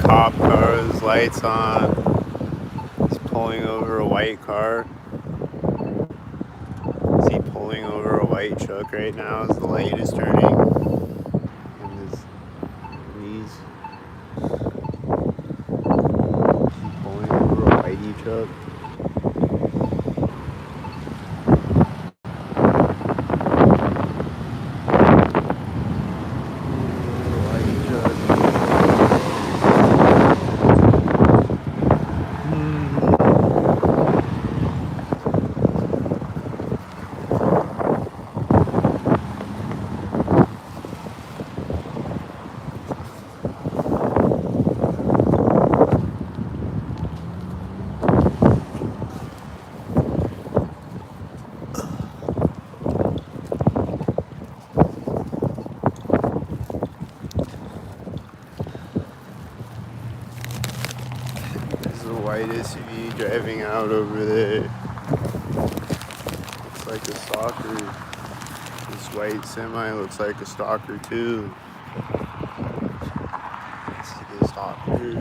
cop car, his lights on. He's pulling over a white car. Is he pulling over a white truck right now as the light is turning? And he's pulling over a whitey truck. There's a white SUV driving out over there. Looks like a stalker. This white semi looks like a stalker too. It's a stalker.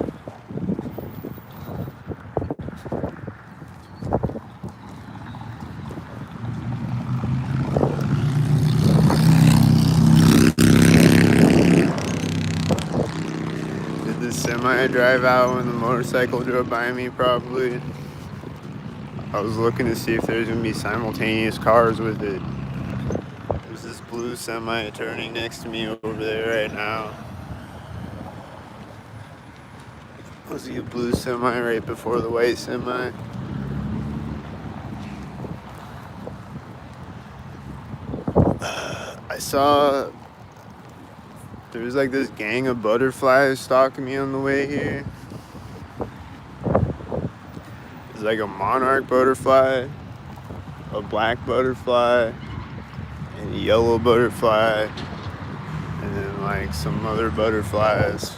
Did the semi drive out when the motorcycle drove by me? Probably. I was looking to see if there's gonna be simultaneous cars with it. There's this blue semi turning next to me over there right now. I see a blue semi right before the white semi. I saw there was like this gang of butterflies stalking me on the way here. There's like a monarch butterfly, a black butterfly, and a yellow butterfly, and then like some other butterflies.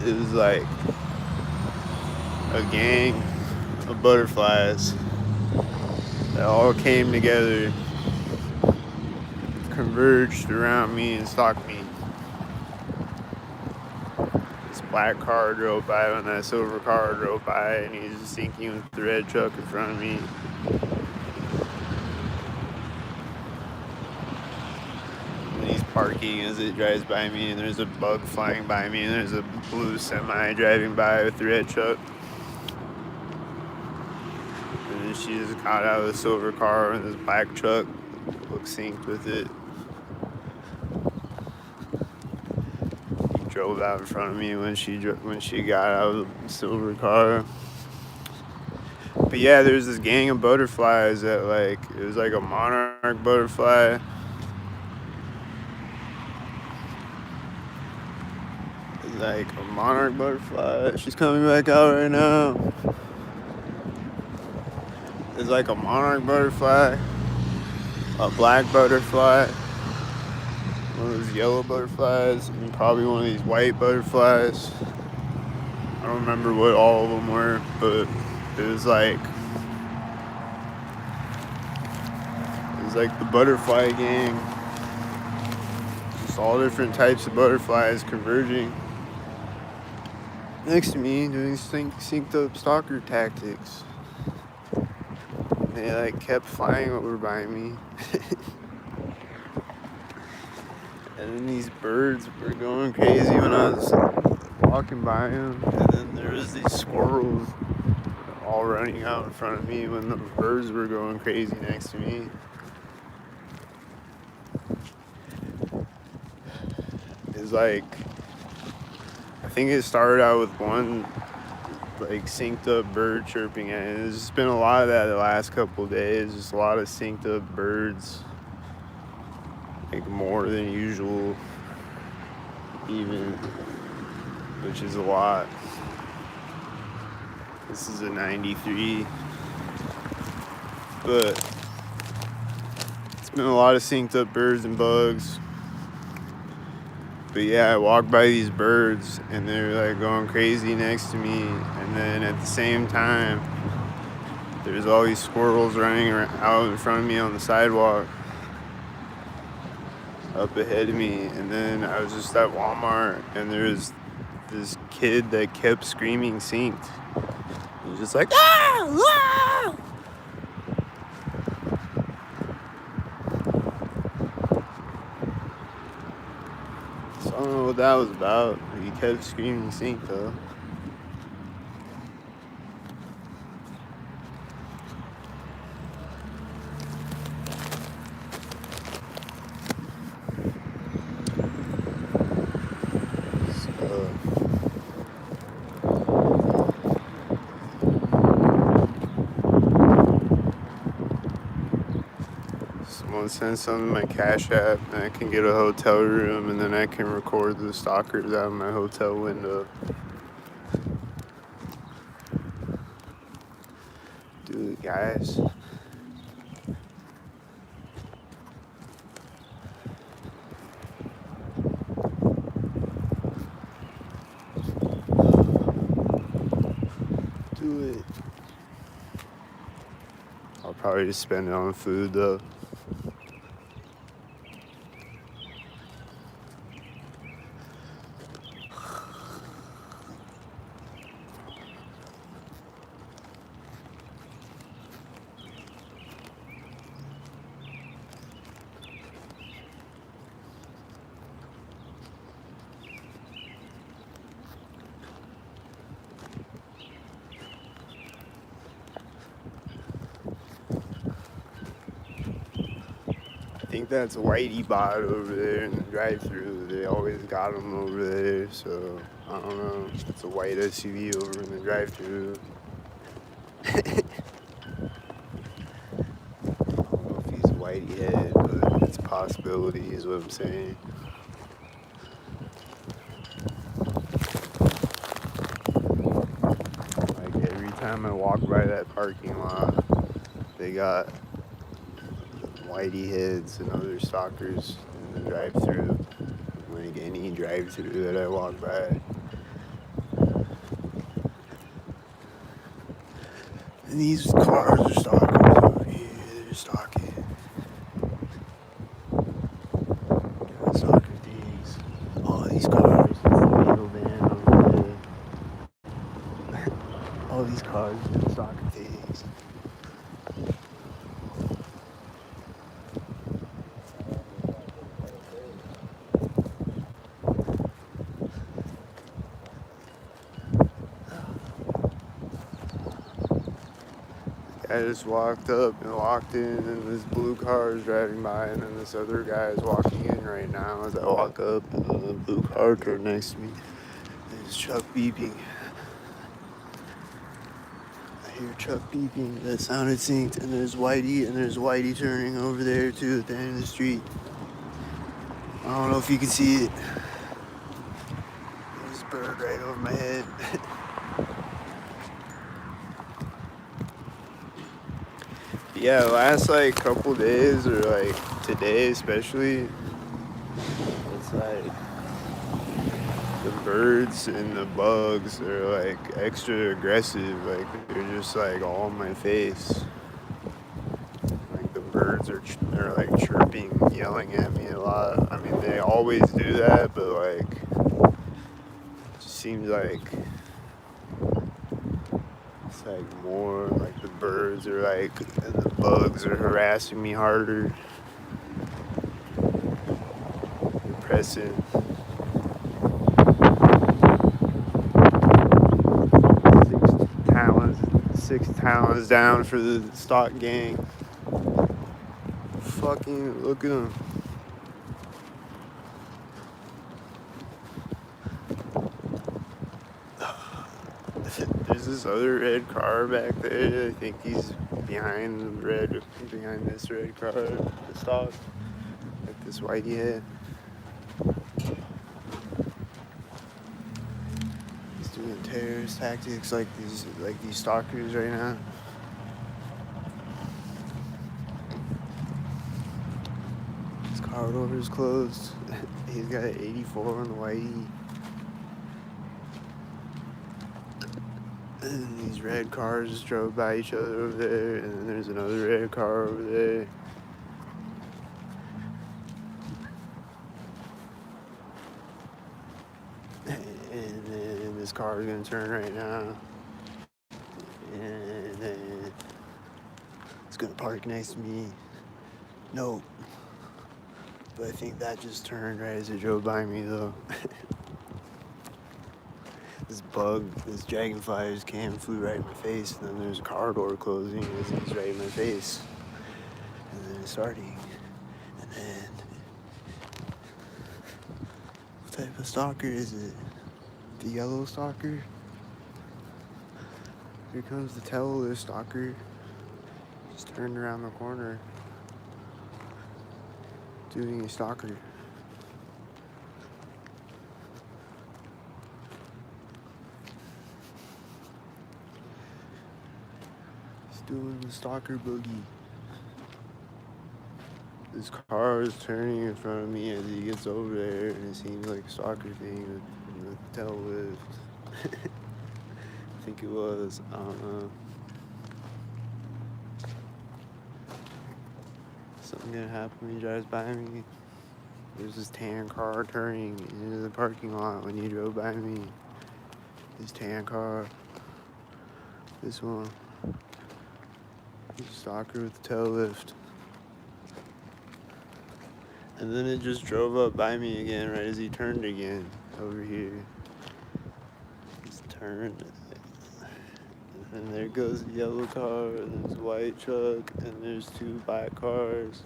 It was like a gang of butterflies that all came together, converged around me and stalked me. This black car drove by when that silver car drove by, and he's just sinking with the red truck in front of me. And he's parking as it drives by me, and there's a bug flying by me, and there's a blue semi driving by with the red truck. And then she just got out of the silver car, and this black truck looks synced with it. Drove out in front of me when she got out of the silver car. But yeah, there's this gang of butterflies that it was like a monarch butterfly. It's like a monarch butterfly. She's coming back out right now. There's like a monarch butterfly, a black butterfly, one of those yellow butterflies, and probably one of these white butterflies. I don't remember what all of them were, but it was like the butterfly gang. Just all different types of butterflies converging next to me doing synced up stalker tactics. They kept flying over by me. And then these birds were going crazy when I was walking by them. And then there was these squirrels all running out in front of me when the birds were going crazy next to me. It's I think it started out with one synced up bird chirping, and there's just been a lot of that the last couple of days. Just a lot of synced up birds, more than usual, even, which is a lot. This is a 93, but it's been a lot of synced up birds and bugs. But yeah, I walked by these birds and they're going crazy next to me, and then at the same time there's all these squirrels running out in front of me on the sidewalk up ahead of me. And then I was just at Walmart, and there's this kid that kept screaming synced. He was just like, ah! Ah! So I don't know what that was about. He kept screaming synced though. Someone send something to my Cash App and I can get a hotel room and then I can record the stalkers out of my hotel window. Do it, guys. Do it. I'll probably just spend it on food though. I think that's Whitey bot over there in the drive-thru. They always got them over there, so I don't know. It's a white SUV over in the drive-thru. I don't know if he's Whitey head, but it's a possibility is what I'm saying. Like every time I walk by that parking lot, they got Whitey heads and other stalkers in the drive-thru. Like any drive-thru that I walk by. And these cars are stalkers over here. They're stalking. Got stalker thieves. All these cars. It's the middleman over there. All these cars are stalker thieves. I just walked up and walked in, and this blue car is driving by, and then this other guy is walking in right now as I walk up, and then the blue car turned next to me. There's Chuck beeping. I hear Chuck beeping. That sounded synced, and there's Whitey turning over there too at the end of the street. I don't know if you can see it. There's a bird right over my head. Yeah, last like couple days or like today especially, it's like the birds and the bugs are like extra aggressive. Like they're just like all in my face. Like the birds they're like chirping, yelling at me a lot. I mean they always do that, but like it just seems like it's like more like the birds are like, and the bugs are harassing me harder. They're pressing. Six talons down for the stock gang. Fucking look at them. There's this other red car back there. I think he's behind this red car, the stock, like this Whitey head. He's doing terrorist tactics like these stalkers right now. His car door is closed. He's got an 84 on the Whitey. And these red cars just drove by each other over there, and then there's another red car over there. And then this car is gonna turn right now. And then it's gonna park next to me. Nope. But I think that just turned right as it drove by me though. This dragonfly just came and flew right in my face, and then there's a car door closing as it's right in my face. And then it's starting. And then what type of stalker is it? The yellow stalker? Here comes the tail stalker. Just turned around the corner. Doing a stalker. He's doing the stalker boogie. This car is turning in front of me as he gets over there, and it seems like a stalker thing with the tail lift. I think it was. I don't know. Something gonna happen when he drives by me. There's this tan car turning into the parking lot when he drove by me. This tan car. This one. This stalker with the tail lift. And then it just drove up by me again right as he turned again over here. Just turned. And there goes the yellow car, and there's a white truck, and there's two black cars.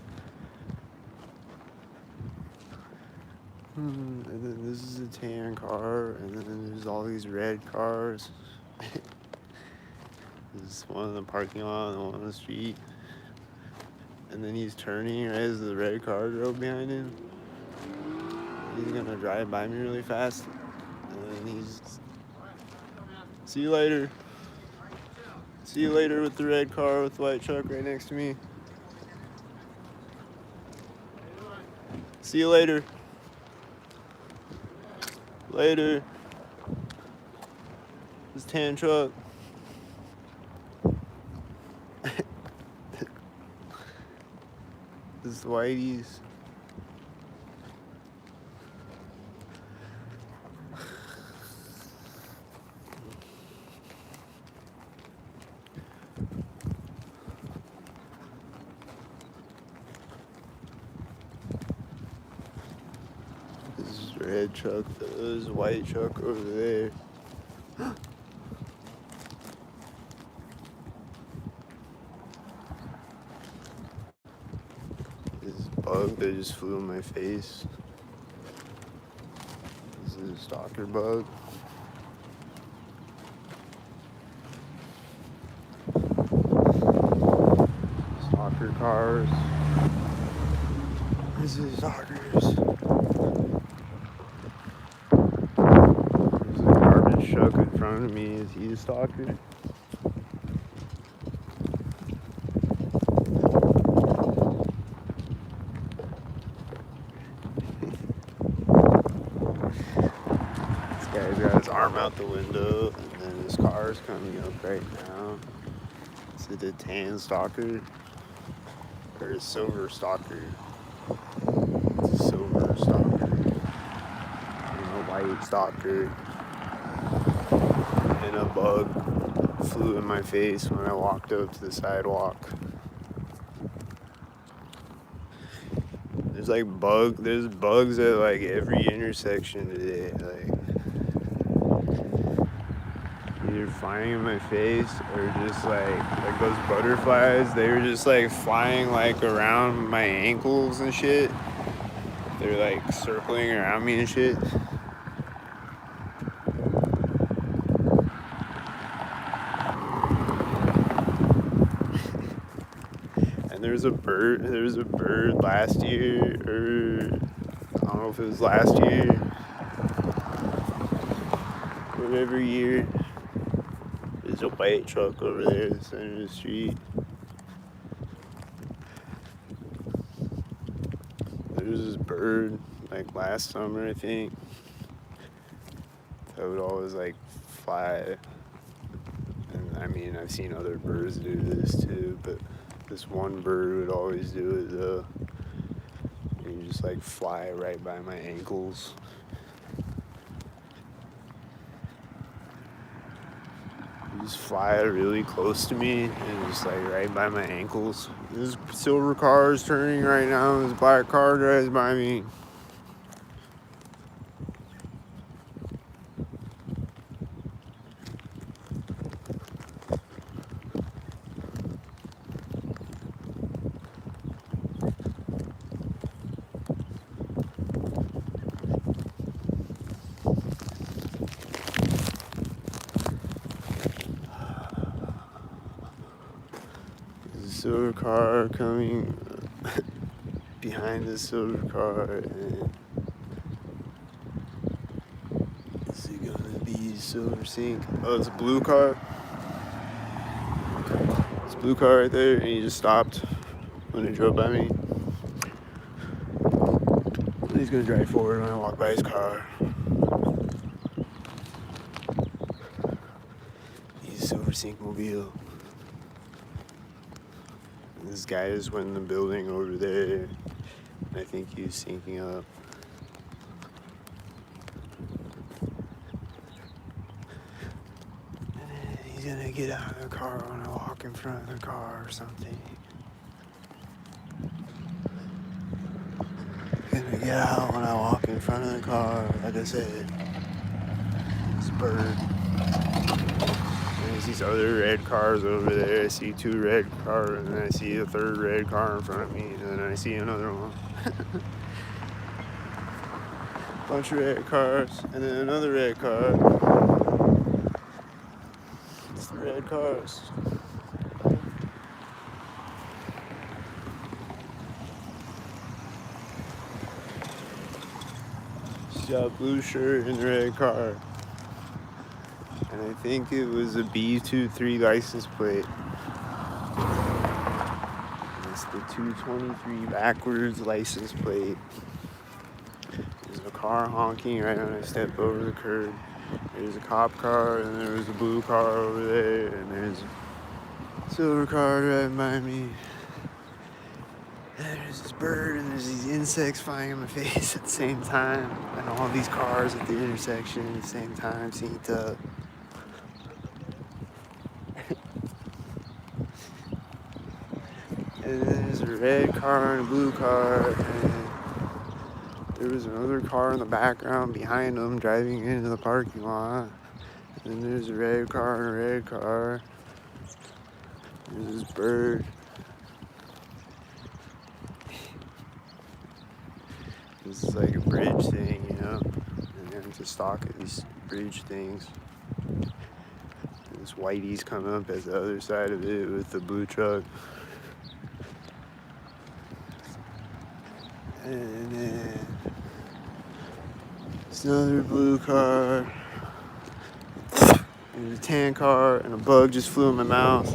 And then this is a tan car, and then there's all these red cars. There's one in the parking lot and one on the street. And then he's turning right as the red car drove behind him. He's gonna drive by me really fast. And then he's... See you later. See you later with the red car with the white truck right next to me. See you later. Later. This tan truck. This is Whitey's. This is red truck. There's a white truck over there. This bug that just flew in my face. This is a stalker bug. Stalker cars. This is stalkers. There's a garbage truck in front of me. Is he a stalker? Guy's got his arm out the window, and then his car's coming up right now. Is it a tan stalker? Or a silver stalker? It's a silver stalker. And a white stalker. And a bug flew in my face when I walked up to the sidewalk. There's bugs at like every intersection today. Like, either flying in my face or just like those butterflies, they were just like flying like around my ankles and shit. They're like circling around me and shit. And there was a bird last year, or I don't know if it was last year, whatever year. There's a white truck over there in the center of the street. There was this bird, like last summer, I think, that would always like fly. And I mean, I've seen other birds do this too, but this one bird would always do it though. And you just like fly right by my ankles. just fly really close to me and just like right by my ankles. This silver car is turning right now. This black car drives by me. There's a silver car coming behind the silver car, and is it gonna be silver sink? Oh, it's a blue car. It's a blue car right there, and he just stopped when it drove by me. He's gonna drive forward when I walk by his car. He's a silver sink mobile. This guy just went in the building over there. I think he's sinking up. And then he's gonna get out of the car when I walk in front of the car or something. He's gonna get out when I walk in front of the car, like I said. This bird. There's these other red cars over there. I see 2 red cars, and then I see a 3rd red car in front of me, and then I see another one. Bunch of red cars, and then another red car. It's the red cars. She's got a blue shirt and a red car. And I think it was a B23 license plate. It's the 223 backwards license plate. There's a car honking right when I step over the curb. There's a cop car, and there's a blue car over there, and there's a silver car driving by me. And there's this bird, and there's these insects flying in my face at the same time. And all these cars at the intersection at the same time synced up. And then there's a red car and a blue car, and there was another car in the background behind them driving into the parking lot. And then there's a red car and a red car. There's this bird. This is like a bridge thing, you know? And then to stalk at these bridge things. And this whitey's coming up at the other side of it with the blue truck. And then it's another blue car. And a tan car, and a bug just flew in my mouth.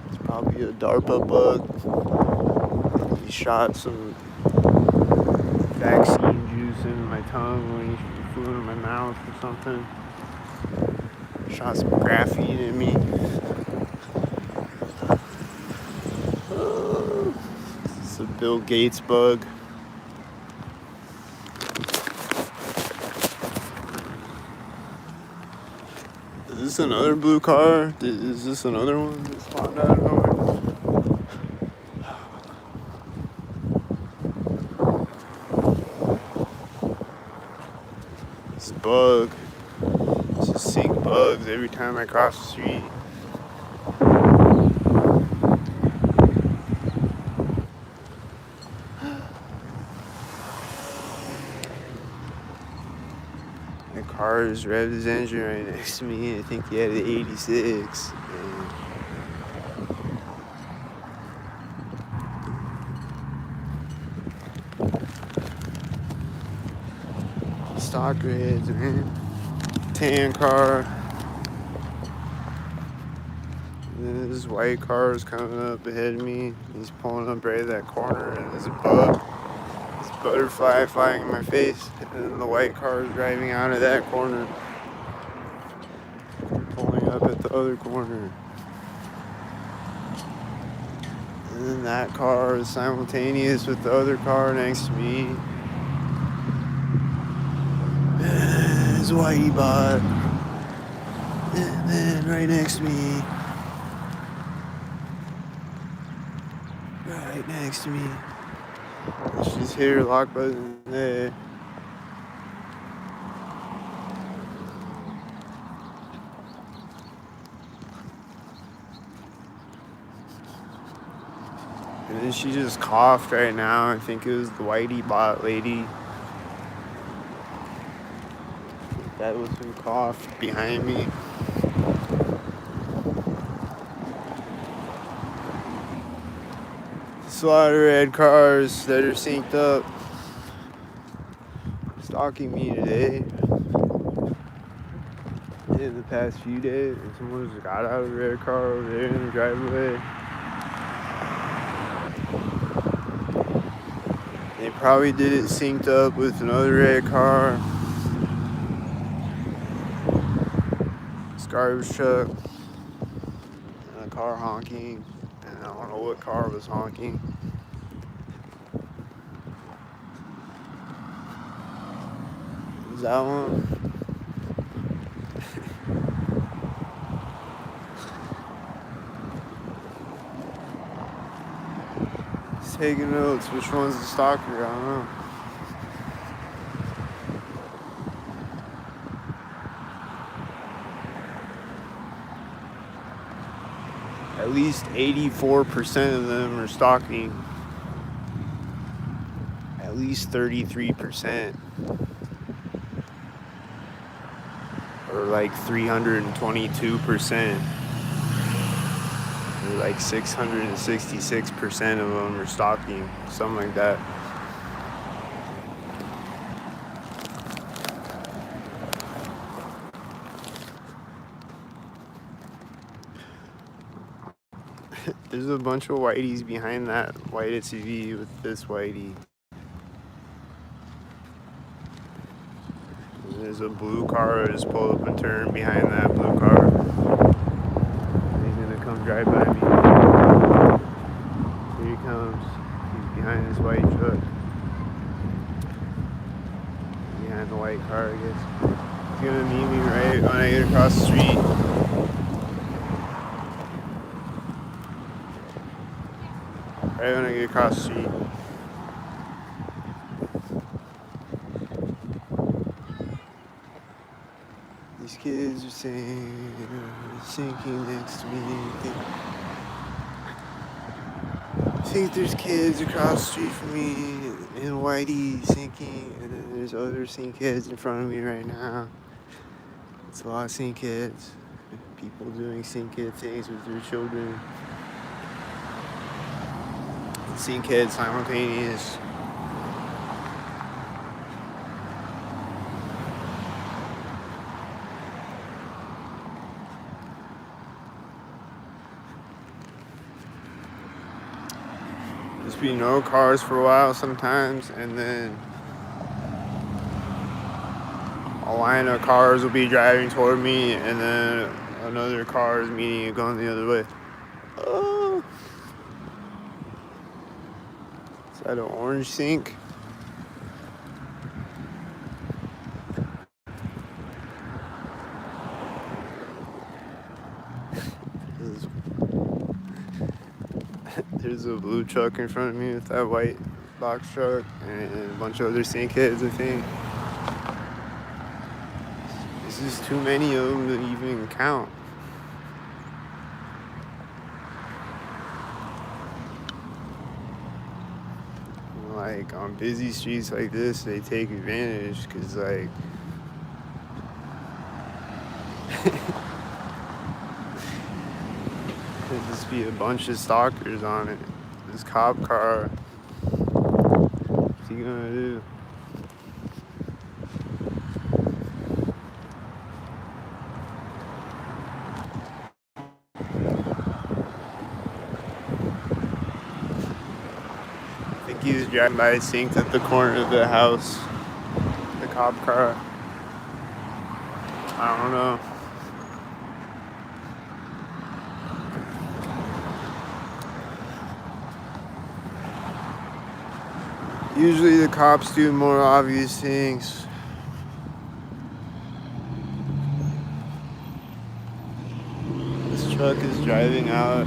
It's probably a DARPA bug. He shot some vaccine juice into my tongue when he flew into my mouth or something. Shot some graphene in me. It's a Bill Gates bug. Is this another blue car? Is this another one that spawned out of nowhere? This bug. It's just seeing bugs every time I cross the street. The car just revved his engine right next to me. I think he had an 86. Stock reds, man. Tan car. And then this white car is coming up ahead of me. He's pulling up right at that corner, and there's a bug. This butterfly flying in my face. And then the white car is driving out of that corner. Pulling up at the other corner. And then that car is simultaneous with the other car next to me. It's Whitey Bot. And then right next to me. Right next to me. Let's just hit her lock button there. And then she just coughed right now. I think it was the Whitey bot lady. That was who coughed behind me. There's a lot of red cars that are synced up, stalking me today. In the past few days, and someone just got out of a red car over there in the driveway. They probably did it synced up with another red car. This garbage truck. And a car honking. And I don't know what car was honking. Was that one? He's taking notes. Which one's the stalker? I don't know. At least 84% of them are stalking. At least 33%. Or like 322%. Or like 666% of them are stalking. Something like that. There's a bunch of whiteys behind that white SUV with this whitey. And there's a blue car that just pulled up and turned behind that blue car. He's gonna come drive by me. Here he comes. He's behind this white truck. Behind the white car, I guess. He's gonna meet me right when I get across the street. Right when I get across the street. These kids are sinking next to me. I think there's kids across the street from me in Whitey sinking, and then there's other sink kids in front of me right now. It's a lot of sink kids. People doing sink kid things with their children. Sink kids simultaneous. There's be no cars for a while sometimes, and then a line of cars will be driving toward me, and then another car is meeting and going the other way. Oh. Is that an orange sink? There's a blue truck in front of me with that white box truck and a bunch of other sink heads, I think. There's just too many of them to even count. Like on busy streets like this, they take advantage because like there'd just be a bunch of stalkers on it. This cop car. What's he gonna do? I think he was driving by a sink at the corner of the house. The cop car. I don't know. Usually the cops do more obvious things. truck is driving out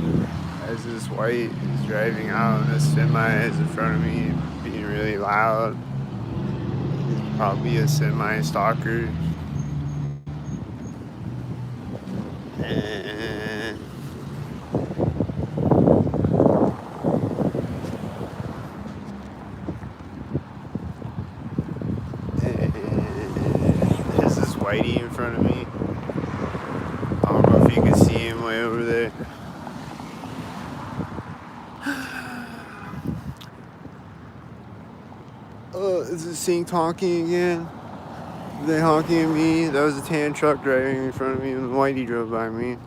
as this white is driving out, and this semi is in front of me being really loud. It's probably a semi stalker. And there's this whitey in front of me. I don't know if you can see him way over there. Is this thing honking again? Are they honking at me? That was a tan truck driving in front of me when the whitey drove by me.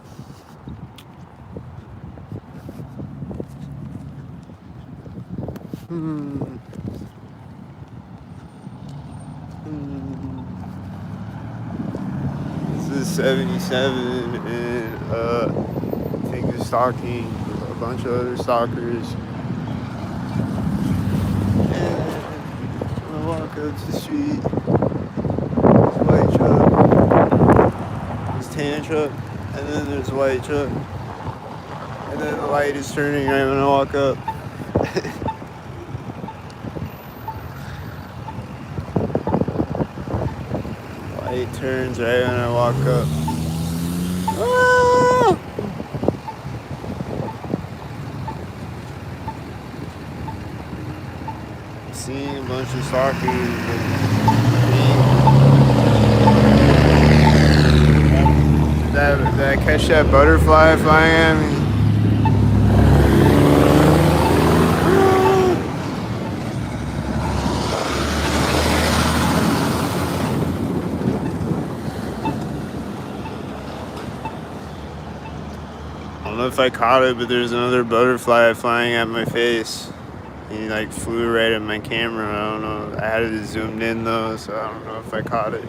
This is 77, and I think it's stalking a bunch of other stalkers. And I walk up to the street. There's a white truck. There's tan truck, and then there's a white truck. And then the light is turning right when I walk up. Light turns right when I walk up. Ah! Seeing a bunch of stalkers. Did I catch that butterfly flying at me? I don't know if I caught it, but there's another butterfly flying at my face. He like flew right at my camera. I don't know. I had it zoomed in though, so I don't know if I caught it.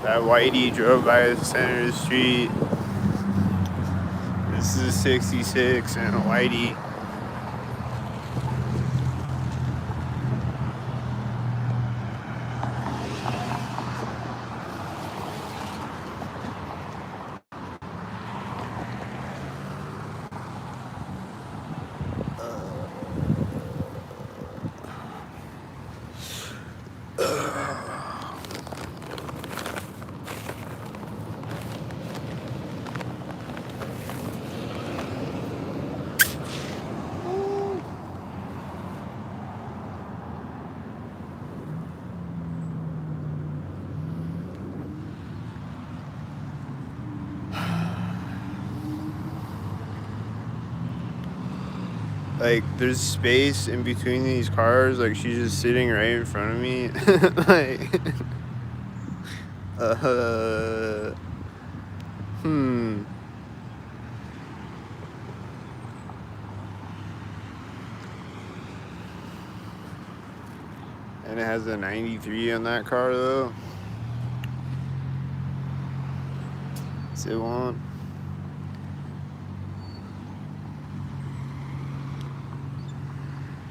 That whitey drove by the center of the street. This is a 66 and a whitey. Like, there's space in between these cars. Like, she's just sitting right in front of me. Like, And it has a 93 on that car, though. Is it one?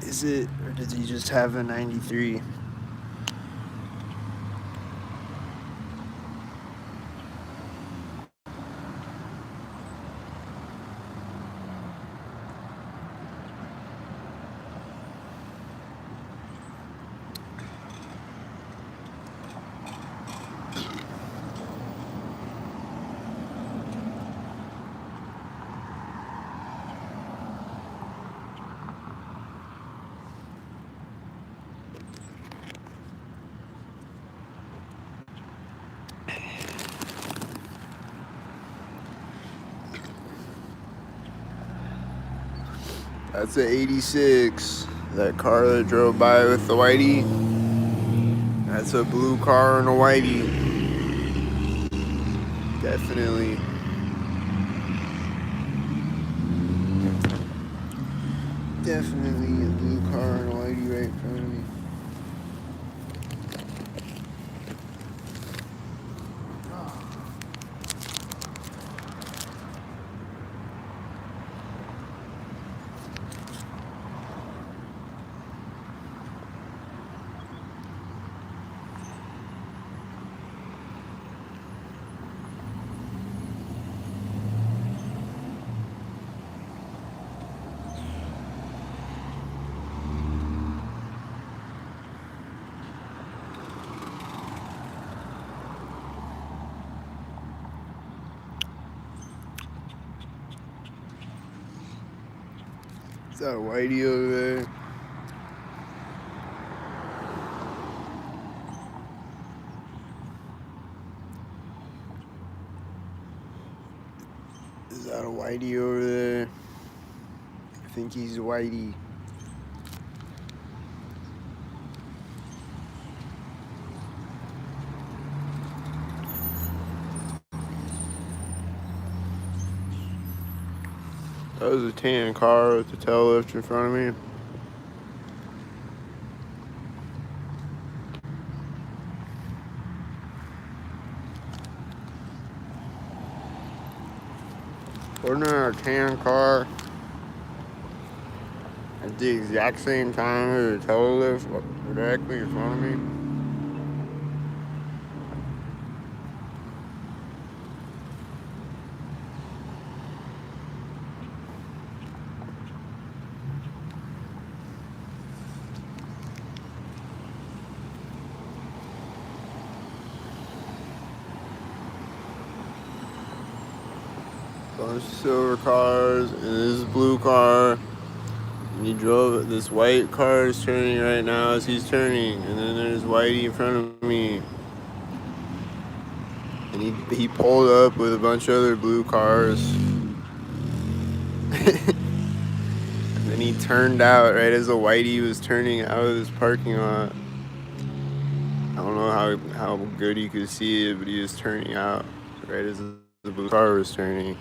Is it, or does he just have a 93? That's an 86. That car that drove by with the whitey. That's a blue car and a whitey. Definitely. Definitely a blue car and a whitey right in front of me. that a whitey over there? Is that a whitey over there? I think he's a whitey. That was a tan car with the tail lift in front of me. Wasn't there a tan car at the exact same time as the tail lift directly in front of me? Bunch of silver cars and this blue car. And he drove it. This white car is turning right now as he's turning, and then there's whitey in front of me. And he pulled up with a bunch of other blue cars. And then he turned out right as the whitey was turning out of this parking lot. I don't know how good he could see it, but he was turning out right as the blue car was turning.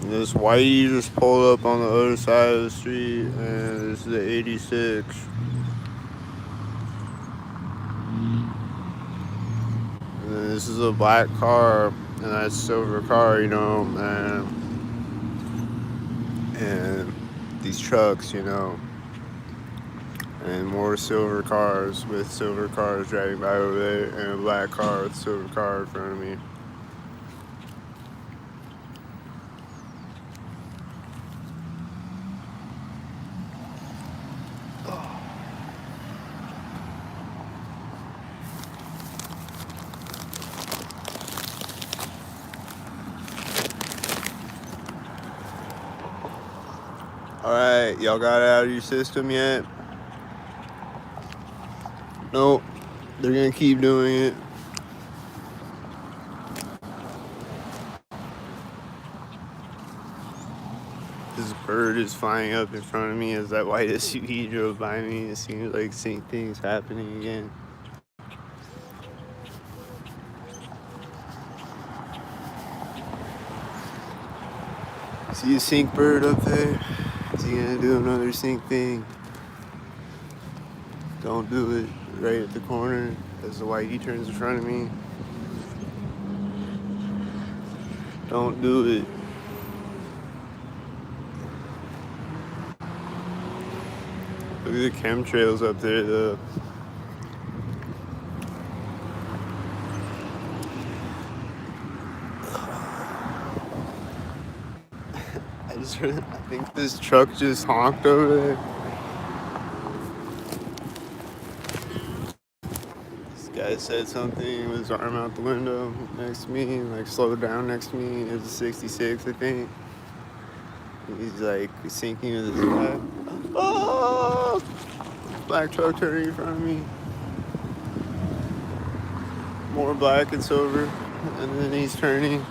This whitey just pulled up on the other side of the street, and this is the 86. And then this is a black car, and that's a silver car, you know, and these trucks, you know, and more silver cars with silver cars driving by over there, and a black car with a silver car in front of me. Alright, y'all got it out of your system yet? Nope. They're gonna keep doing it. This bird is flying up in front of me as that white SUV drove by me. It seems like the same thing's happening again. See a sink bird up there? Is he gonna do another sink thing? Don't do it right at the corner as the whitey turns in front of me. Don't do it. Look at the chemtrails up there though. I think this truck just honked over there. This guy said something with his arm out the window next to me, like slowed down next to me. It was a 66, I think. He's like sinking with his back. Oh! Black truck turning in front of me. More black and silver. And then he's turning.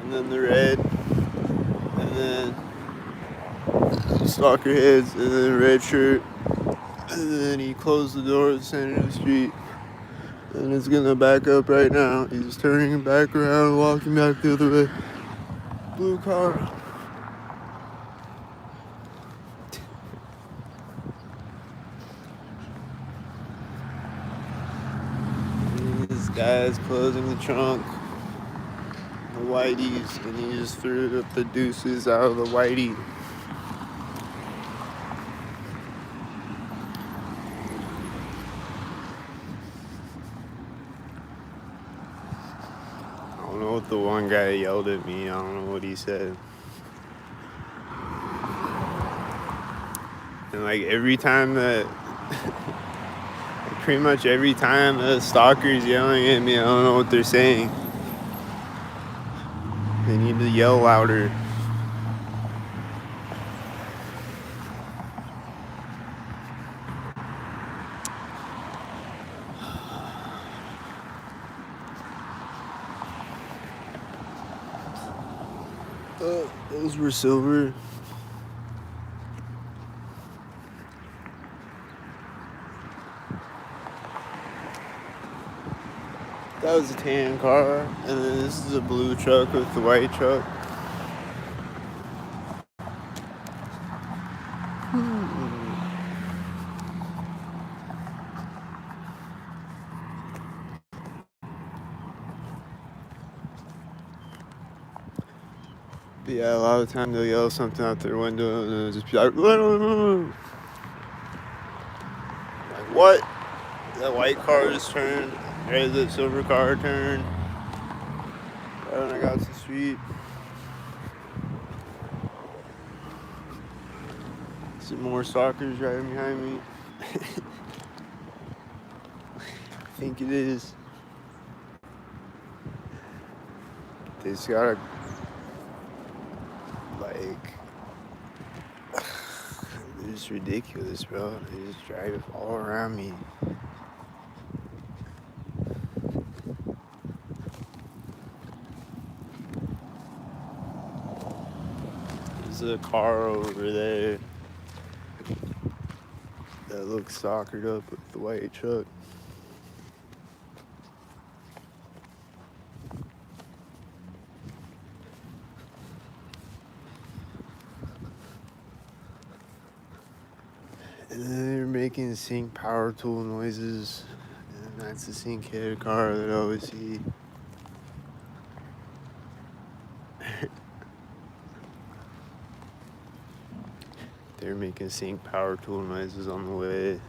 And then the red. And then stalker heads. And then red shirt. And then he closed the door at the center of the street. And it's gonna back up right now. He's turning back around, walking back the other way. Blue car. This guy's closing the trunk. The whiteys, and he just threw up the deuces out of the whitey. I don't know what the one guy yelled at me. I don't know what he said. And like every time that, pretty much every time the stalker's yelling at me, I don't know what they're saying. They need to yell louder. Those were silver. That was a tan car, and then this is a blue truck with the white truck. But yeah, a lot of the time they'll yell something out their window, and it'll just be like, what? That white car just turned, right as that silver car turned. Right when I got to the street. Some more stalkers driving behind me. I think it is. They just gotta, like, they're just ridiculous, bro. They just drive all around me. There's a car over there that looks stalkered up with the white truck. And then they're making sync power tool noises. And that's the sync head car that I always see. They're making sync power tool noises on the way.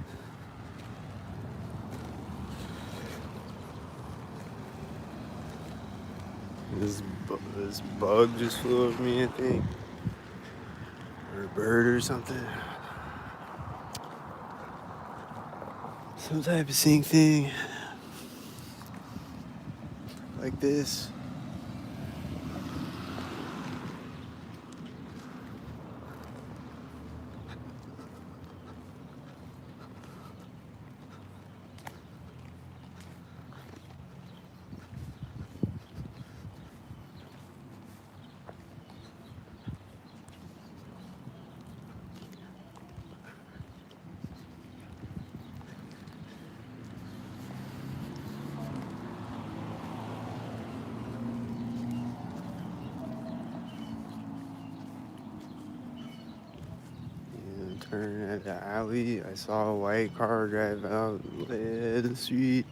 This bug just flew over me, I think. Or a bird or something. Some type of sync thing. Like this. Turn at the alley. I saw a white car drive out the the street.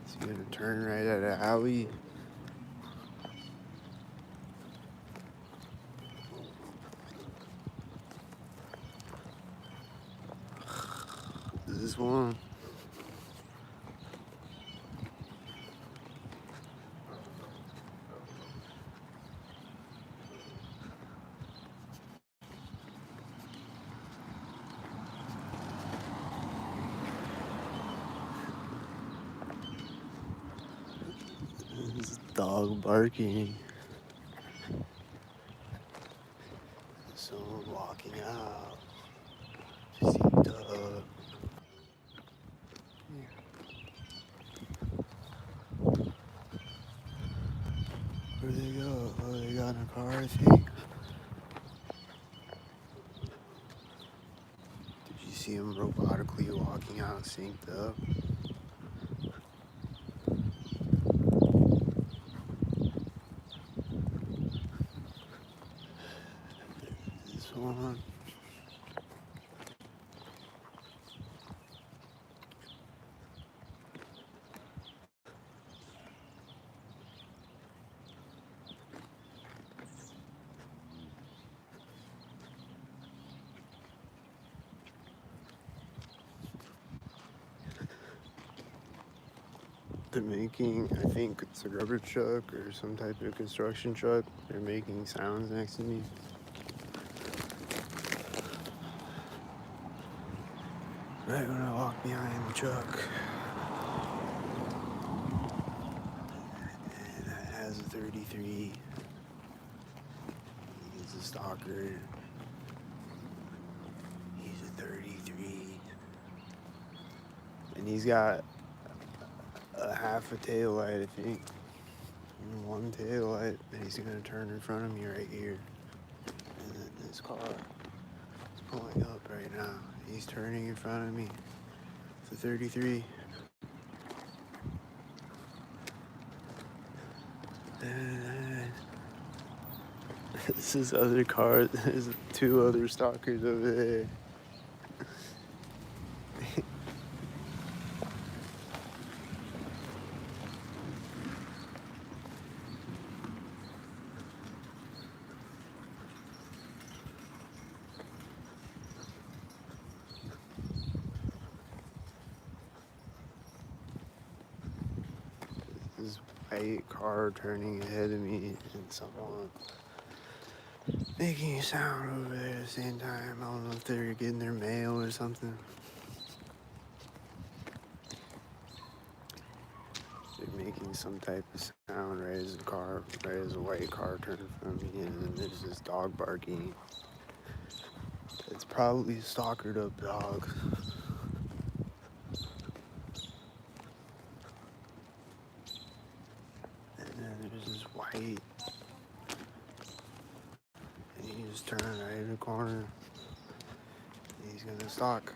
It's gonna turn right at the alley. This is one. This dog barking. Someone walking out. See dog. Where'd they go? Oh, they got in a car, I think. Did you see him robotically walking out synced up? This one. They're making, I think it's a rubber truck or some type of construction truck. They're making sounds next to me. Right when I walk behind the truck. And that has a 33. He's a stalker. He's a 33. And he's got a half a tail light, I think. And one tail light that he's gonna turn in front of me right here. And then this car is pulling up right now. He's turning in front of me. It's a 33. And this is other car. There's two other stalkers over there. This white car turning ahead of me and someone making a sound over there at the same time. I don't know if they're getting their mail or something. They're making some type of sound right as a white car turns in front of me, and then there's this dog barking. It's probably a stalkered up dog. And then there's this white, and he just turned right in the corner. He's gonna stalk.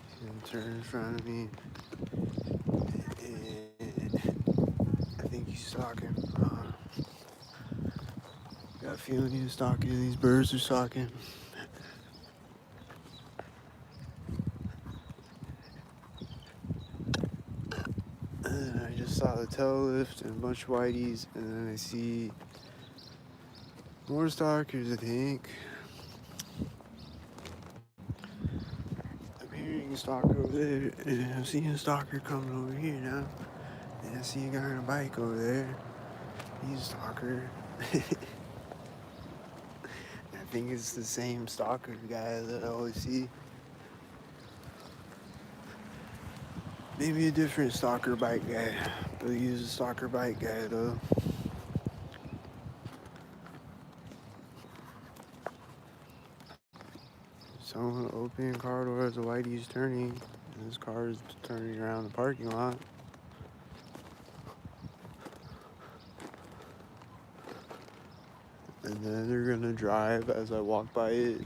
He's gonna turn in front of me, and I think he's stalking. Got a feeling he's stalking. These birds are stalking. And then I just saw the tail lift and a bunch of whiteys, and then I see more stalkers, I think. I'm hearing a stalker over there, and I'm seeing a stalker coming over here now. And I see a guy on a bike over there. He's a stalker. I think it's the same stalker guy that I always see. Maybe a different stalker bike guy, but he's a stalker bike guy though. Someone opening car door as the whitey's turning, and this car is turning around the parking lot. And then they're gonna drive as I walk by it.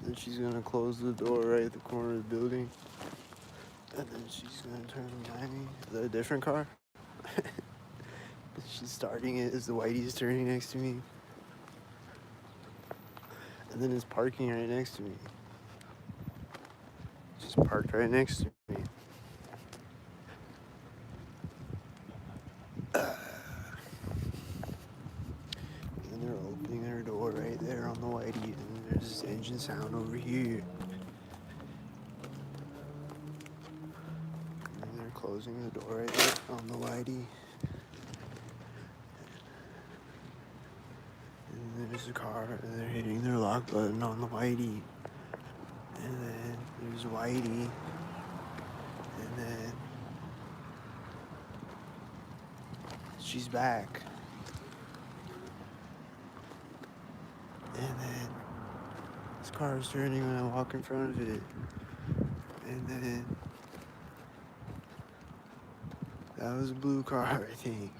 Then she's gonna close the door right at the corner of the building. And then she's gonna turn behind me. Is that a different car? She's starting it as the whitey's turning next to me. And then it's parking right next to me. Just parked right next to me. And they're opening their door right there on the whitey. And there's this engine sound over here. And they're closing the door right there on the whitey. And there's a car, and they're hitting their lock button on the whitey. And then there's whitey. And then she's back. And then this car is turning when I walk in front of it. And then that was a blue car, I think.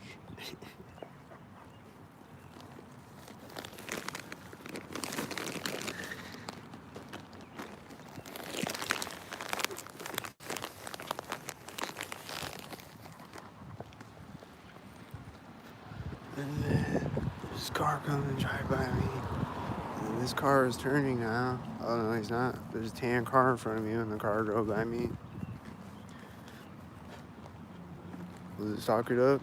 And then this car comes and drive by me. And this car is turning now. Oh no, he's not. There's a tan car in front of me when the car drove by me. Was it stalkered up?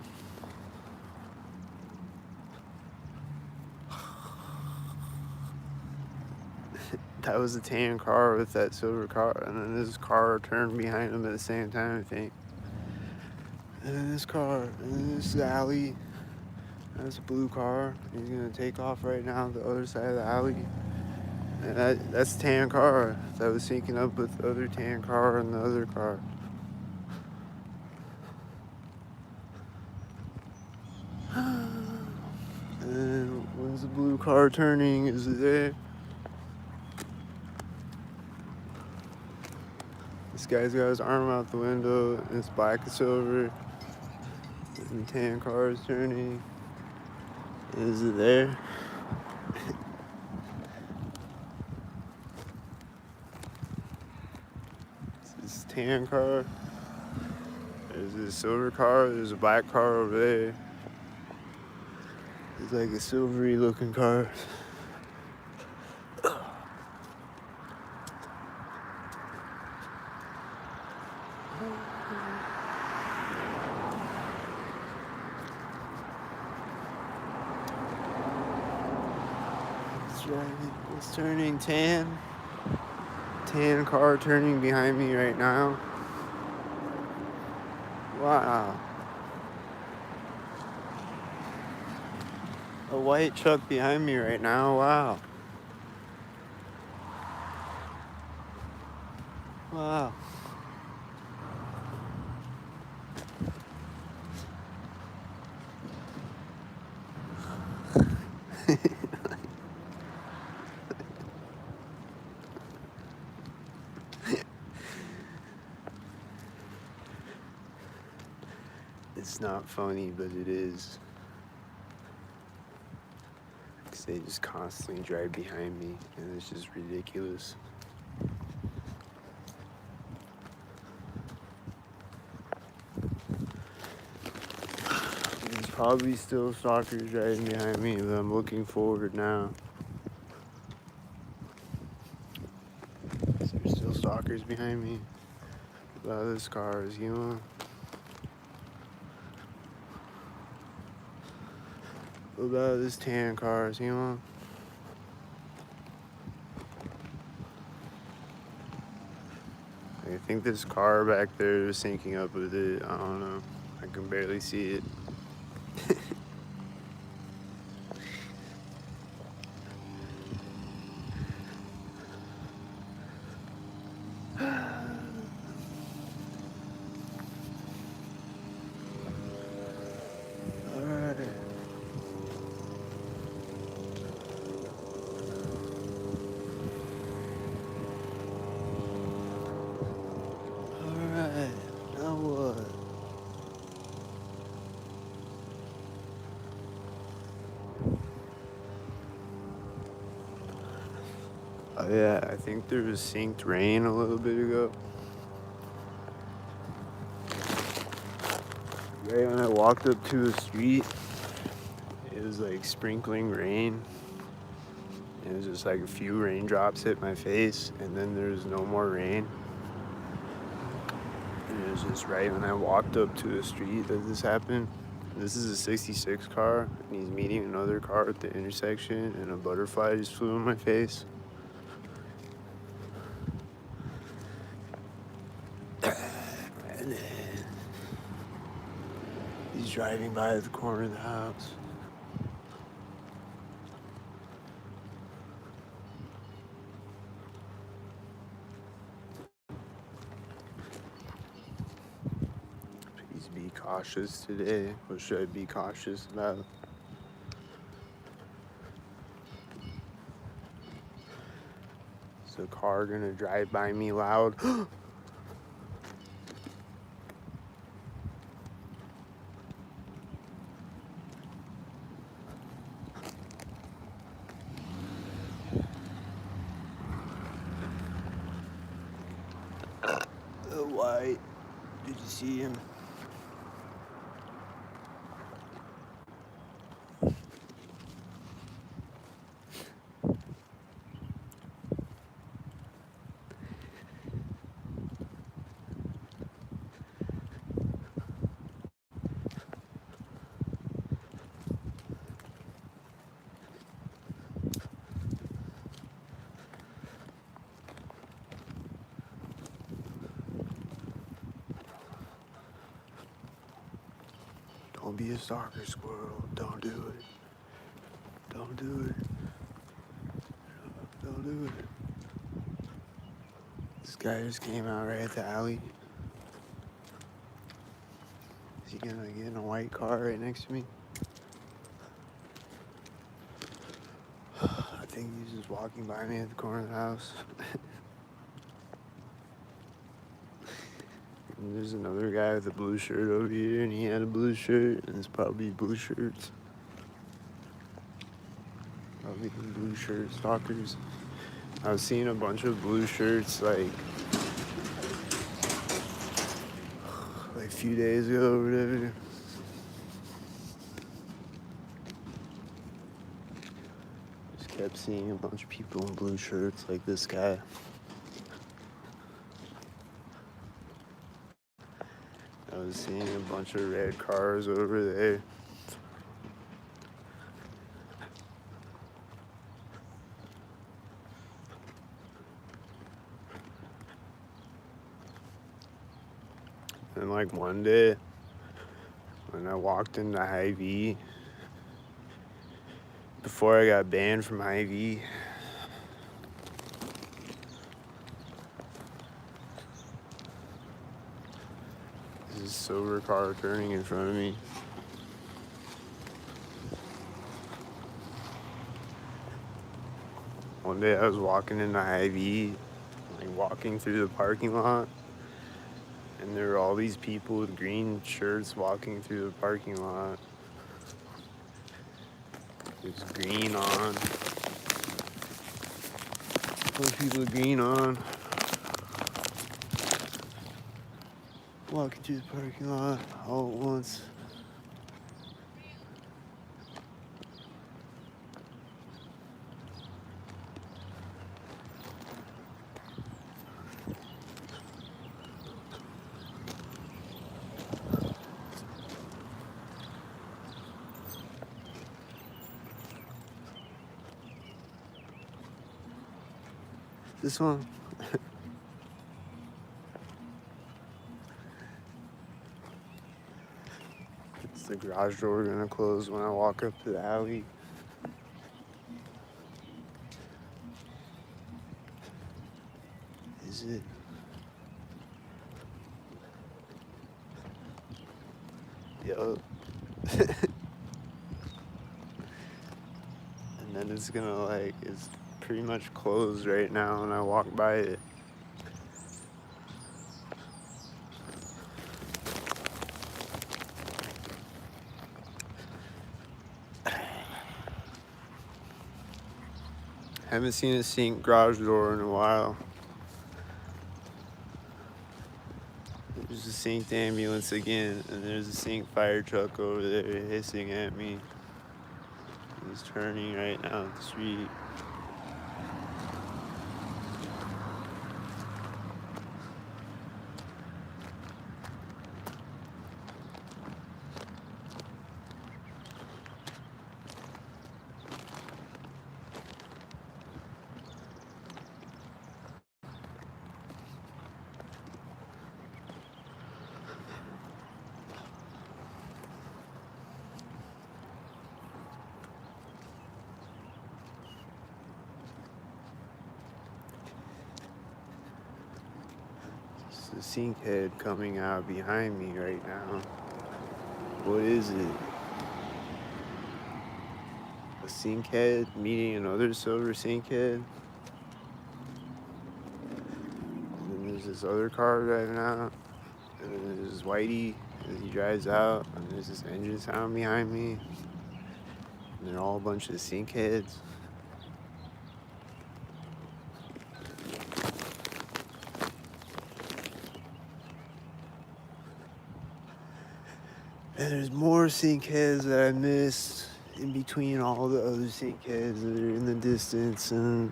That was a tan car with that silver car, and then this car turned behind him at the same time, I think. And then this car, and then this alley. That's a blue car. He's gonna take off right now the other side of the alley. And that's a tan car that was syncing up with the other tan car and the other car. And when's the blue car turning? Is it there? This guy's got his arm out the window, and it's black and silver. And the tan car is turning. Is it there? This tan car. There's this silver car. There's a black car over there. It's like a silvery looking car. It's turning tan. Tan car turning behind me right now. Wow. A white truck behind me right now. Wow. Wow. It's not funny, but it is. Because they just constantly drive behind me, and it's just ridiculous. There's probably still stalkers driving behind me, but I'm looking forward now. There's still stalkers behind me. A lot of this car is, A lot of this tan cars, I think this car back there is syncing up with it. I don't know. I can barely see it. Now what? Oh yeah, I think there was synced rain a little bit ago. Right when I walked up to the street, it was like sprinkling rain. It was just like a few raindrops hit my face, and then there was no more rain. And it was just right when I walked up to the street that this happened. This is a 66 car, and he's meeting another car at the intersection, and a butterfly just flew in my face. And then he's driving by the corner of the house. Please be cautious today. What should I be cautious about? Is the car gonna drive by me loud? The white. Did you see him? Don't be a stalker, squirrel. Don't do it. Don't do it. Don't do it. This guy just came out right at the alley. Is he gonna get in a white car right next to me? I think he's just walking by me at the corner of the house. And there's another guy with a blue shirt over here, and he had a blue shirt, and it's probably blue shirts. Probably blue shirt stalkers. I was seeing a bunch of blue shirts like a few days ago or whatever. Just kept seeing a bunch of people in blue shirts like this guy. I was seeing a bunch of red cars over there. And like one day, when I walked into Hy-Vee, before I got banned from Hy-Vee, there's a silver car turning in front of me. One day I was walking into Hy-Vee, like walking through the parking lot, and there were all these people with green shirts walking through the parking lot. There's green on. Those people with green on. Walking through the parking lot all at once. This one. Is the garage door gonna close when I walk up to the alley? Is it? Yup. And then it's gonna it's pretty much closed right now when I walk by it. Haven't seen a sink garage door in a while. There's a synced ambulance again, and there's a synced fire truck over there hissing at me. He's turning right now at the street. The sink head coming out behind me right now. What is it? A sink head meeting another silver sink head? And then there's this other car driving out. And then there's Whitey as he drives out. And there's this engine sound behind me. And they're all a bunch of sink heads. And there's more sink heads that I missed in between all the other sink heads that are in the distance. And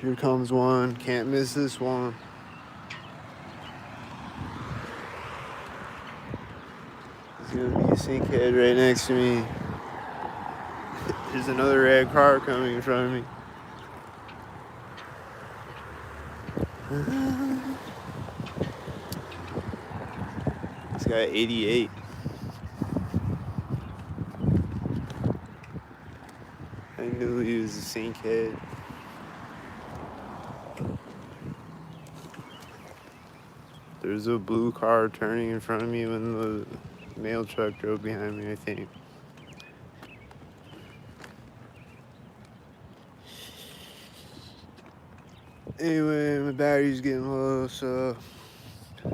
here comes one. Can't miss this one. There's gonna be a sink head right next to me. There's another red car coming in front of me. It's got 88. I knew he was a sinkhead. There's a blue car turning in front of me when the mail truck drove behind me, I think. Anyway, my battery's getting low, so I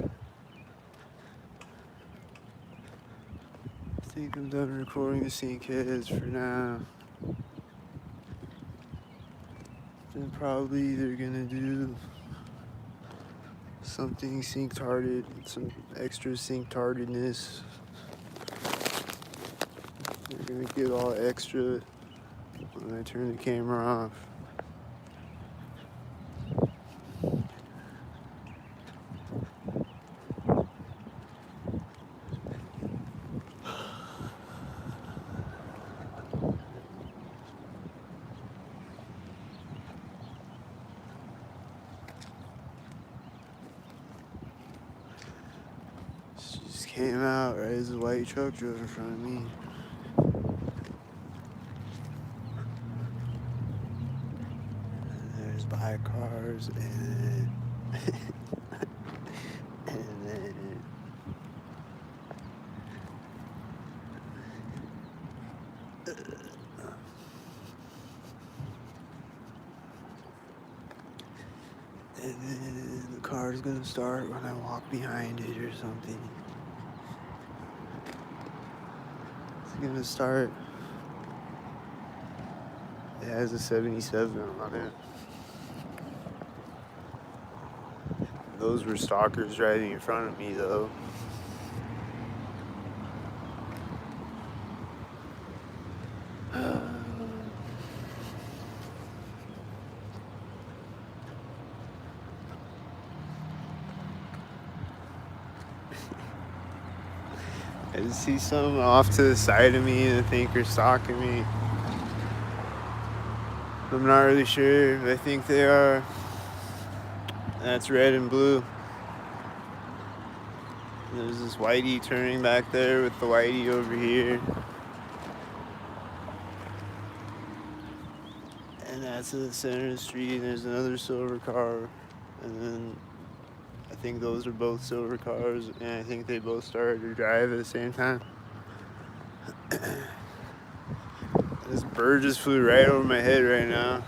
think I'm done recording the sinkheads for now. Then probably either gonna do something sync-tarded, some extra sync-tardedness. They're gonna get all extra when I turn the camera off. She just came out right as the white truck drove in front of me. And there's black cars and and then the car's gonna start when I walk behind it or something. It's gonna start. It has a 77 on it. Those were stalkers riding in front of me, though. I just see some off to the side of me and I think are stalking me. I'm not really sure, but I think they are. That's red and blue. There's this whitey turning back there with the whitey over here. And that's at the center of the street, and there's another silver car. And then I think those are both silver cars, and I think they both started to drive at the same time. This bird just flew right over my head right now.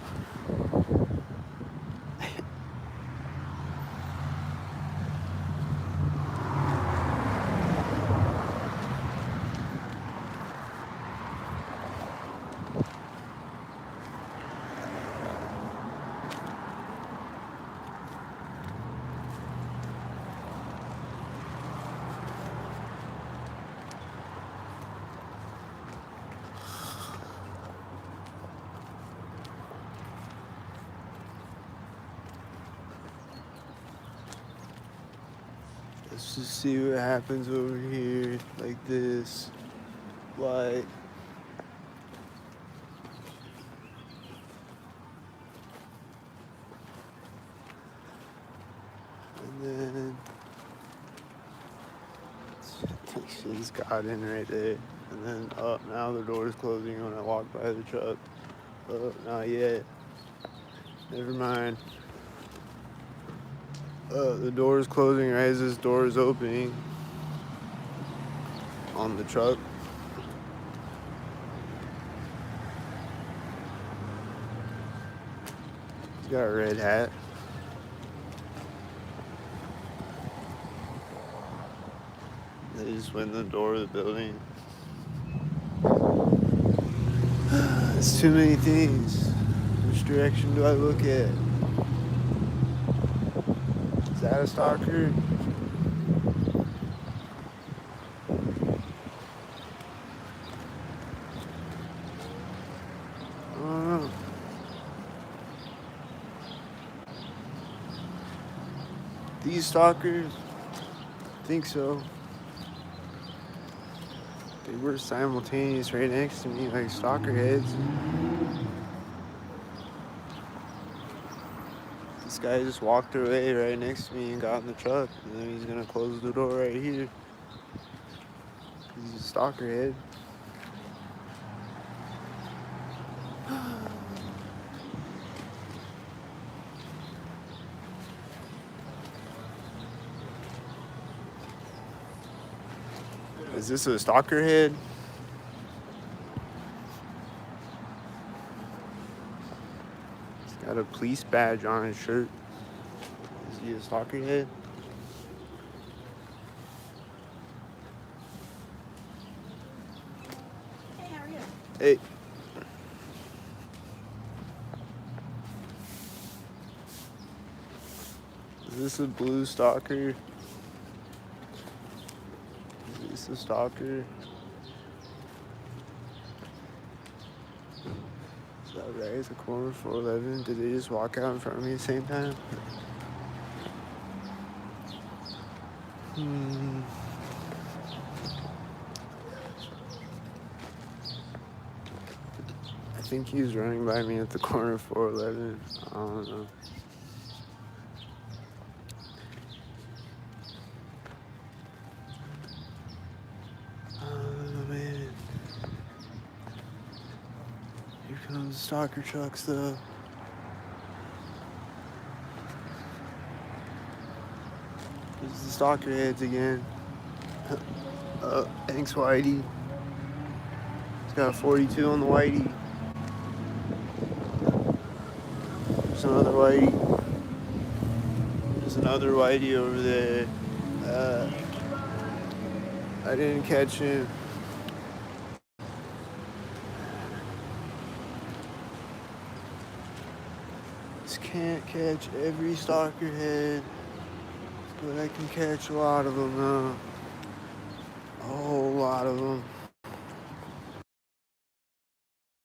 Let's just see what happens over here, like this, light. And then, I think she's got in right there. And then, oh, now the door's closing when I walk by the truck. Oh, not yet. Never mind. The door is closing right as this door is opening on the truck. He's got a red hat. They just went in the door of the building. It's too many things. Which direction do I look at? Is that a stalker? I don't know. These stalkers? I think so. They were simultaneous right next to me, like stalker heads. This guy just walked away right next to me and got in the truck, and then he's gonna close the door right here. He's a stalker head. Is this a stalker head? He's got a police badge on his shirt. Is he a stalker head? Hey, how are you? Hey. Is this a blue stalker? Is this a stalker? Is that right? It's a corner 411. Did they just walk out in front of me at the same time? I think he was running by me at the corner 411. I don't know. Oh man. Here comes the stalker trucks though. There's the stalker heads again. Thanks Whitey. It's got a 42 on the Whitey. There's another Whitey. There's another Whitey over there. I didn't catch him. Just can't catch every stalker head, but I can catch a lot of them now. A whole lot of them.